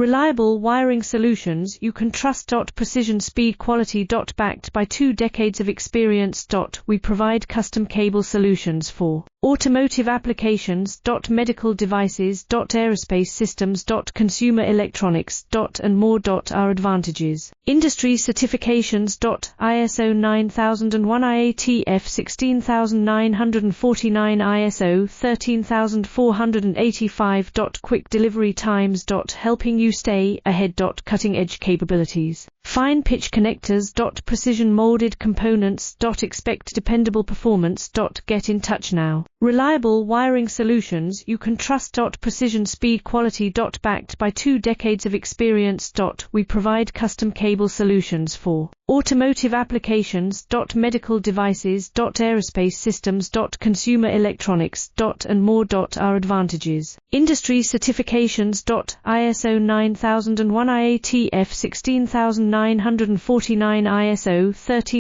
Reliable wiring solutions you can trust. Precision, speed, quality. Backed by 2 decades of experience. We provide custom cable solutions for automotive applications. Medical devices. Aerospace systems. Consumer electronics. And more. Our advantages: industry certifications. ISO 9001 IATF 16949 ISO 13485. Quick delivery times. Helping you stay ahead. Cutting edge capabilities. Fine pitch connectors. Precision molded components. Expect dependable performance. Get in touch now. Reliable wiring solutions you can trust. Precision, speed, quality. Backed by 2 decades of experience. We provide custom cable solutions for automotive applications. Medical devices. Aerospace systems. Consumer electronics. And more. Our advantages: industry certifications. ISO 9001 IATF 16949 ISO 13